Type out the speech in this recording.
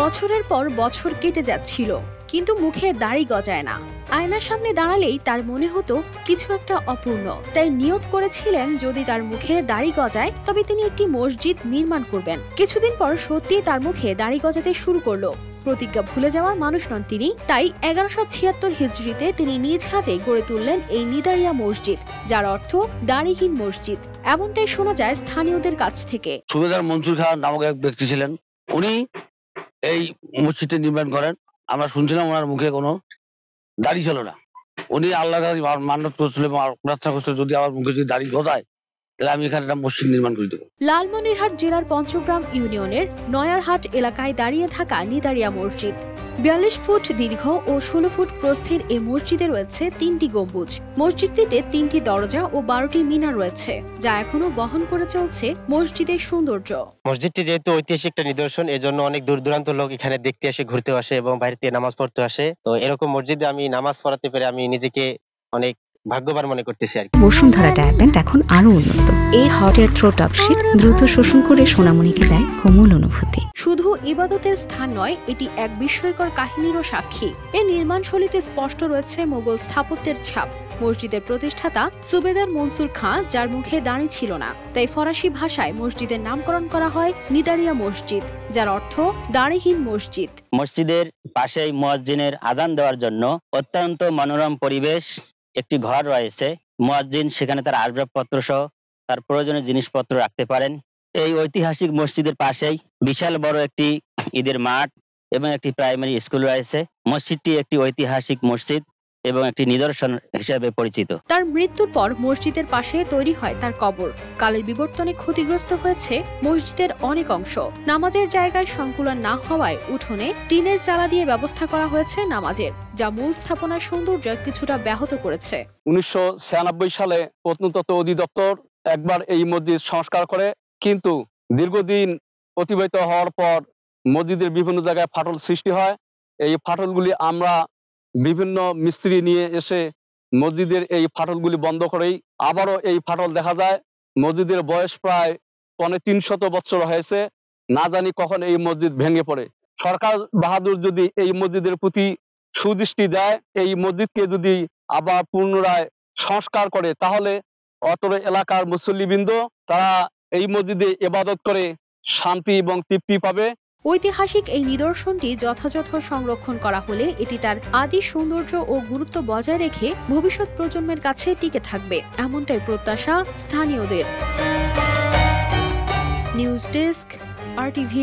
বছরের পর বছর কেটে যাচ্ছিল, কিন্তু মুখে দাড়ি গজায় না। আয়নার সামনে দাঁড়ালেই তার মনে হতো কিছু একটা অপূর্ণ। তাই নিয়ত করেছিলেন যদি তার মুখে দাড়ি গজায় তবে তিনি একটি মসজিদ নির্মাণ করবেন। কিছুদিন পর সত্যি তার মুখে দাড়ি গজাতে শুরু করলো। প্রতিজ্ঞা ভুলে যাওয়ার মানুষ নন তিনি। তাই 1176 হিজরিতে তিনি নিজ হাতে গড়ে তুললেন এই নিদারিয়া মসজিদ, যার অর্থ দাড়িহীন মসজিদ। এমনটাই শোনা যায় স্থানীয়দের কাছ থেকে। সুবেদার মনসুর খান নামক এক ব্যক্তি ছিলেন, উনি এই মসজিদটি নির্মাণ করেন। আমরা শুনছিলাম ওনার মুখে কোনো দাড়ি ছিল না। উনি আল্লাহর কাছে মান্যত করছিলেন, প্রার্থনা করছিলেন যদি আমার মুখে যদি দাড়ি গজায় তাহলে আমি এখানে একটা মসজিদ নির্মাণ করে দেবো। লালমনিরহাট জেলার পঞ্চগ্রাম ইউনিয়নের নয়ারহাট এলাকায় দাঁড়িয়ে থাকা নিদারিয়া মসজিদ। 42 ফুট দীর্ঘ ও 16 ফুট প্রস্থের এই মসজিদে রয়েছে 3টি গম্বুজ। মসজিদটিতে 3টি দরজা ও 12টি মিনার রয়েছে, যা এখনো বহন করে চলছে মসজিদের সৌন্দর্য। মসজিদটি যেহেতু ঐতিহাসিক একটা নিদর্শন, এজন্য অনেক দূর দূরান্ত লোক এখানে দেখতে আসে, ঘুরতে আসে এবং বাইরে থেকে নামাজ পড়তে আসে। তো এরকম মসজিদে আমি নামাজ পড়াতে পেরে আমি নিজেকে অনেক ভাগ্যবান মনে করতেছি আর কি। বসুন্ধরা ট্যাবলেট এখন আরো উন্নত। এই hot air through top sheet দ্রুত শোষণ করে সোনামণিকে দেয় কোমল অনুভূতি। শুধু ইবাদতের স্থান নয়, এটি এক বিস্ময়কর কাহিনীরও সাক্ষী। এর নির্মাণশৈলীতে স্পষ্ট রয়েছে মোগল স্থাপত্যের ছাপ। মসজিদের প্রতিষ্ঠাতা সুবেদার মনসুর খাঁ, যার মুখে দাড়ি ছিল না, তাই ফরাসি ভাষায় মসজিদের নামকরণ করা হয় নিদারিয়া মসজিদ, যার অর্থ দাড়িহীন মসজিদ। মসজিদের পাশেই মুয়াজ্জিনের আযান দেওয়ার জন্য অত্যন্ত মনোরম পরিবেশ একটি ঘর রয়েছে। মুয়াজ্জিন সেখানে তার আসবাবপত্র সহ তার প্রয়োজনীয় জিনিসপত্র রাখতে পারেন। এই ঐতিহাসিক মসজিদের পাশেই বিশাল বড় একটি ঈদের মাঠ এবং একটি প্রাইমারি স্কুল রয়েছে। মসজিদটি একটি ঐতিহাসিক মসজিদ এবং একটি নিদর্শন হিসেবে পরিচিত। তার মৃত্যুর পর মসজিদের পাশে তৈরি হয় তার কবর। কালের বিবর্তনে ক্ষতিগ্রস্ত হয়েছে মসজিদের অনেক অংশ। নামাজের জায়গায় সংকুলন না হওয়ায় উঠোনে টিনের চালা দিয়ে ব্যবস্থা করা হয়েছে নামাজের, যা মূল স্থাপনার সৌন্দর্য কিছুটা ব্যাহত করেছে। 1996 সালে প্রত্নতত্ত্ব অধিদপ্তর একবার এই মসজিদ সংস্কার করে, কিন্তু দীর্ঘদিন অতিবাহিত হওয়ার পর মসজিদের বিভিন্ন জায়গায় ফাটল সৃষ্টি হয়। এই ফাটলগুলি আমরা বিভিন্ন মিস্ত্রি নিয়ে এসে মসজিদের এই ফাটলগুলি বন্ধ করেই আবারও এই ফাটল দেখা যায়। মসজিদের বয়স প্রায় 350 বছর হয়েছে, না জানি কখন এই মসজিদ ভেঙে পড়ে। সরকার বাহাদুর যদি এই মসজিদের প্রতি সুদৃষ্টি দেয়, এই মসজিদকে যদি আবার পুনরায় সংস্কার করে, তাহলে অত্র এলাকার মুসল্লিবৃন্দ তারা এই মসজিদে ইবাদত করে শান্তি এবং তৃপ্তি পাবে। ঐতিহাসিক এই নিদর্শনটি যথাযথ সংরক্ষণ করা হলে এটি তার আদি সৌন্দর্য ও গুরুত্ব বজায় রেখে ভবিষ্যৎ প্রজন্মের কাছে টিকে থাকবে, এমনটাই প্রত্যাশা স্থানীয়দের। News desk, RTV।